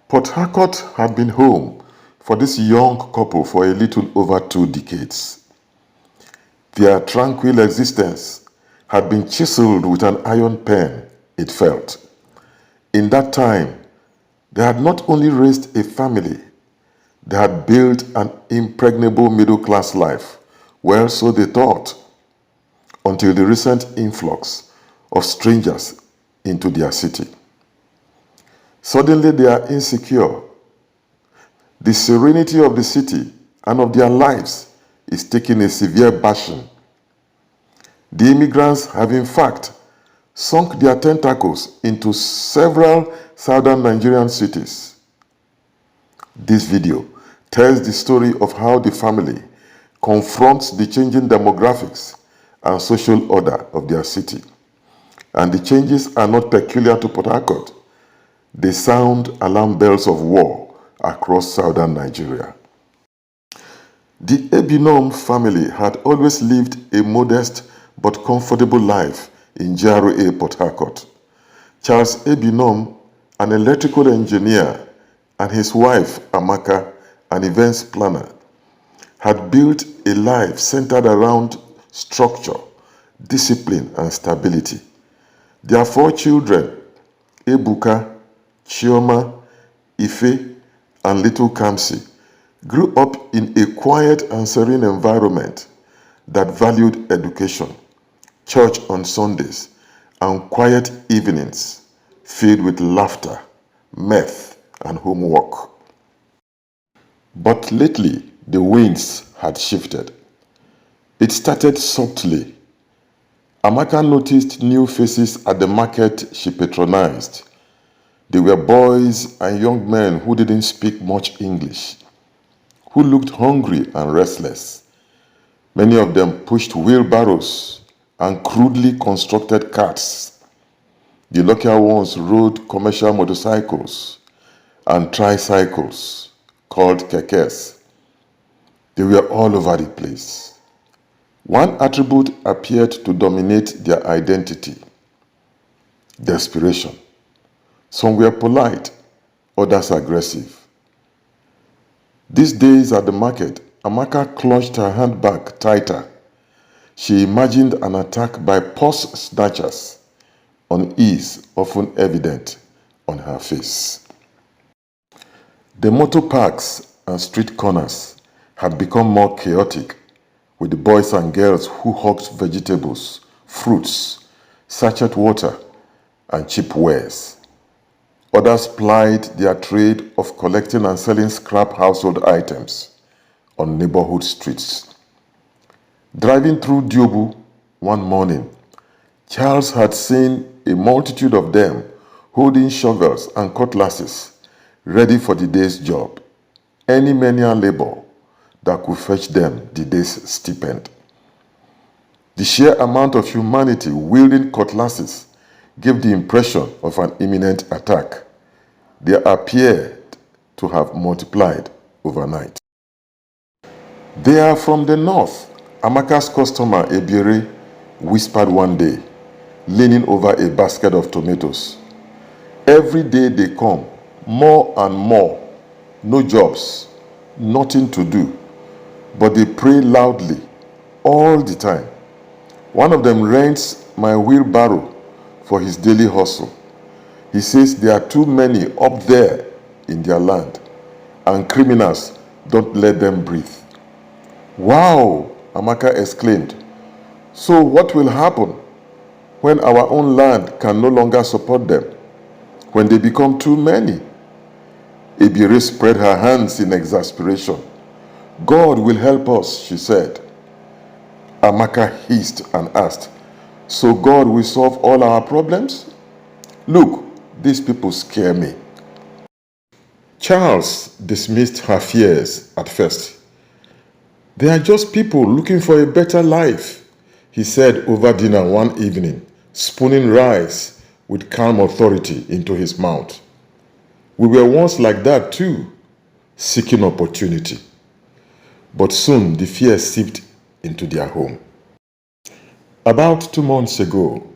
Port Harcourt had been home for this young couple for a little over 2 decades. Their tranquil existence had been chiseled with an iron pen, it felt. In that time, they had not only raised a family, they had built an impregnable middle-class life. Well, so they thought, until the recent influx of strangers into their city. Suddenly they are insecure. The serenity of the city and of their lives is taking a severe bashing. The immigrants have in fact sunk their tentacles into several southern Nigerian cities. This video tells the story of how the family confronts the changing demographics and social order of their city. And the changes are not peculiar to Port Harcourt. They sound alarm bells of war across southern Nigeria. The Abnom family had always lived a modest but comfortable life in GRA Port Harcourt. Charles Abnom, an electrical engineer, and his wife Amaka, an events planner, had built a life centered around structure, discipline, and stability. Their 4 children, Ebuka, Chioma, Ife, and little Kamsi, grew up in a quiet and serene environment that valued education, church on Sundays, and quiet evenings filled with laughter, mirth, and homework. But lately, the winds had shifted. It started subtly. Amaka noticed new faces at the market she patronized. They were boys and young men who didn't speak much English, who looked hungry and restless. Many of them pushed wheelbarrows and crudely constructed carts. The luckier ones rode commercial motorcycles and tricycles called kekes. They were all over the place. One attribute appeared to dominate their identity: desperation. Some were polite, others aggressive. These days at the market, Amaka clutched her handbag tighter. She imagined an attack by purse snatchers, unease often evident on her face. The motor parks and street corners had become more chaotic, with the boys and girls who hawked vegetables, fruits, sachet water, and cheap wares. Others plied their trade of collecting and selling scrap household items on neighborhood streets. Driving through Diobu one morning, Charles had seen a multitude of them holding shovels and cutlasses, ready for the day's job, any menial labor that could fetch them the day's stipend. The sheer amount of humanity wielding cutlasses gave the impression of an imminent attack. They appeared to have multiplied overnight. They are from the north, Amaka's customer Ebire whispered one day, leaning over a basket of tomatoes. Every day they come, more and more, no jobs, nothing to do, but they pray loudly all the time. One of them rents my wheelbarrow for his daily hustle. He says there are too many up there in their land, and criminals don't let them breathe. Wow, Amaka exclaimed. So what will happen when our own land can no longer support them? When they become too many? Ebire spread her hands in exasperation. God will help us, she said. Amaka hissed and asked, so God will solve all our problems? Look, these people scare me. Charles dismissed her fears at first. They are just people looking for a better life, he said over dinner one evening, spooning rice with calm authority into his mouth. We were once like that too, seeking opportunity. But soon the fear seeped into their home. About 2 months ago,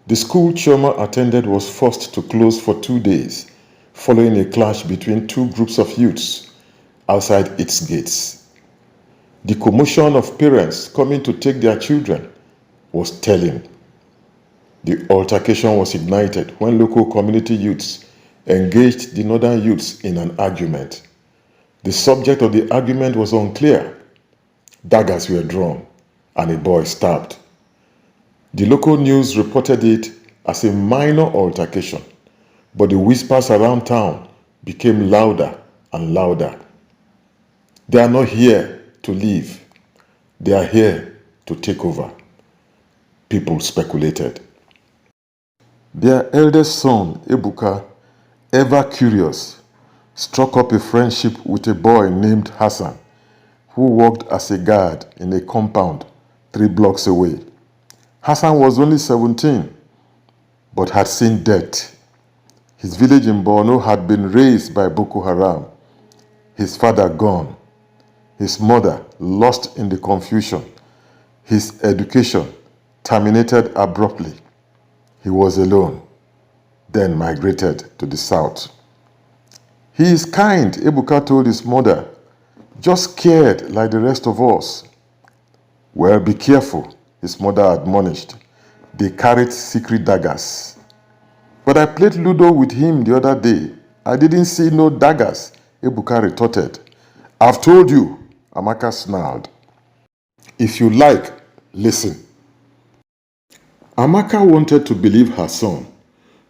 the school Chioma attended was forced to close for 2 days following a clash between two groups of youths outside its gates. The commotion of parents coming to take their children was telling. The altercation was ignited when local community youths engaged the northern youths in an argument. The subject of the argument was unclear. Daggers were drawn and a boy stabbed. The local news reported it as a minor altercation, but the whispers around town became louder and louder. They are not here to live. They are here to take over. People speculated. Their eldest son, Ebuka, ever curious, struck up a friendship with a boy named Hassan, who worked as a guard in a compound 3 blocks away. Hassan was only 17, but had seen death. His village in Borno had been razed by Boko Haram, his father gone, his mother lost in the confusion, his education terminated abruptly. He was alone, then migrated to the south. He is kind, Ebuka told his mother, just scared like the rest of us. Well, be careful, his mother admonished. They carried secret daggers. But I played Ludo with him the other day. I didn't see no daggers, Ebuka retorted. I've told you, Amaka snarled. If you like, listen. Amaka wanted to believe her son,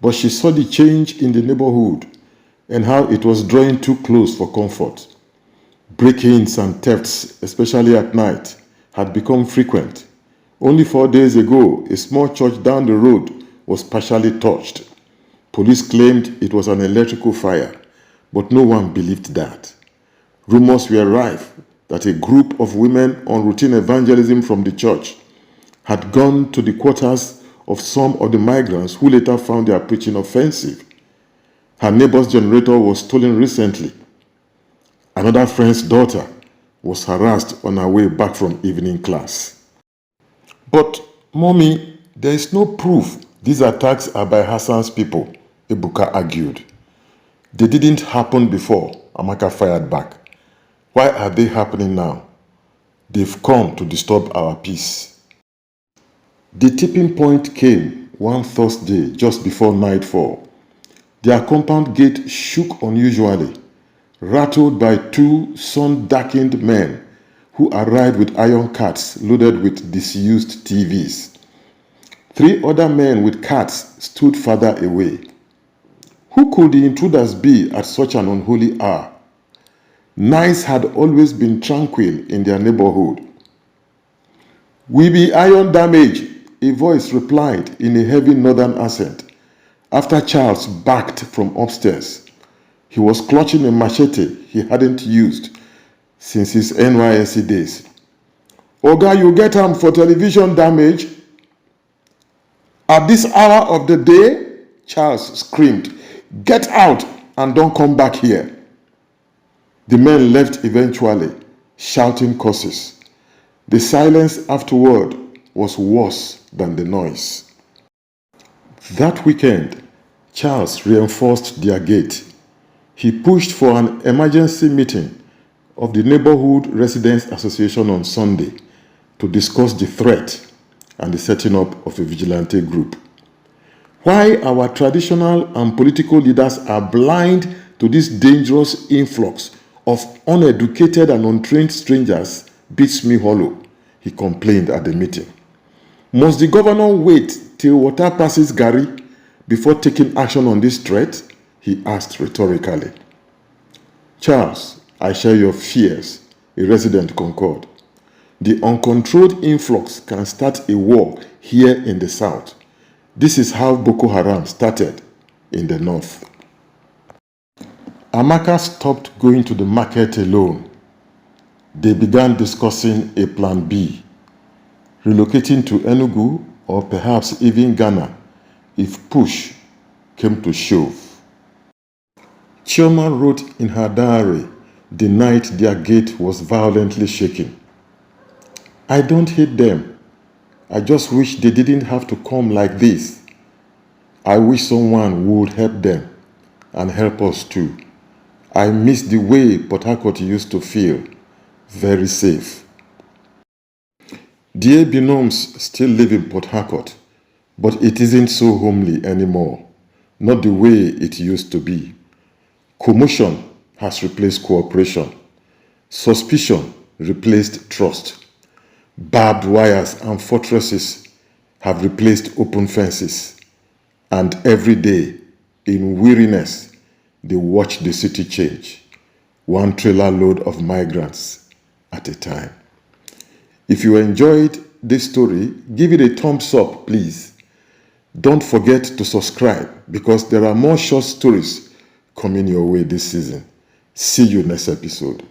but she saw the change in the neighborhood and how it was drawing too close for comfort. Break-ins and thefts, especially at night, had become frequent. Only 4 days ago, a small church down the road was partially touched. Police claimed it was an electrical fire, but no one believed that. Rumors were rife that a group of women on routine evangelism from the church had gone to the quarters of some of the migrants who later found their preaching offensive. Her neighbor's generator was stolen recently. Another friend's daughter was harassed on her way back from evening class. But, Mommy, there is no proof these attacks are by Hassan's people, Ebuka argued. They didn't happen before, Amaka fired back. Why are they happening now? They've come to disturb our peace. The tipping point came one Thursday just before nightfall. Their compound gate shook unusually, rattled by 2 sun-darkened men who arrived with iron carts loaded with disused TVs. 3 other men with carts stood farther away. Who could the intruders be at such an unholy hour? Nights had always been tranquil in their neighborhood. We be iron damage, a voice replied in a heavy northern accent after Charles backed from upstairs. He was clutching a machete he hadn't used since his NYSC days. Oga, you get him for television damage? At this hour of the day? Charles screamed. Get out and don't come back here. The men left eventually, shouting curses. The silence afterward was worse than the noise. That weekend, Charles reinforced their gate. He pushed for an emergency meeting of the Neighborhood Residents Association on Sunday to discuss the threat and the setting up of a vigilante group. Why our traditional and political leaders are blind to this dangerous influx of uneducated and untrained strangers beats me hollow, he complained at the meeting. Must the governor wait till water passes Gary before taking action on this threat? He asked rhetorically. Charles, I share your fears, a resident concurred. The uncontrolled influx can start a war here in the south. This is how Boko Haram started in the north. Amaka stopped going to the market alone. They began discussing a plan B, relocating to Enugu or perhaps even Ghana if push came to shove. Chioma wrote in her diary the night their gate was violently shaken. I don't hate them. I just wish they didn't have to come like this. I wish someone would help them. and help us too. I miss the way Port Harcourt used to feel, very safe. The Abnoms still live in Port Harcourt, but it isn't so homely anymore, not the way it used to be. Commotion has replaced cooperation. Suspicion replaced trust. Barbed wires and fortresses have replaced open fences. And every day, in weariness, they watch the city change, one trailer load of migrants at a time. If you enjoyed this story, give it a thumbs up, please. Don't forget to subscribe because there are more short stories coming your way this season. See you next episode.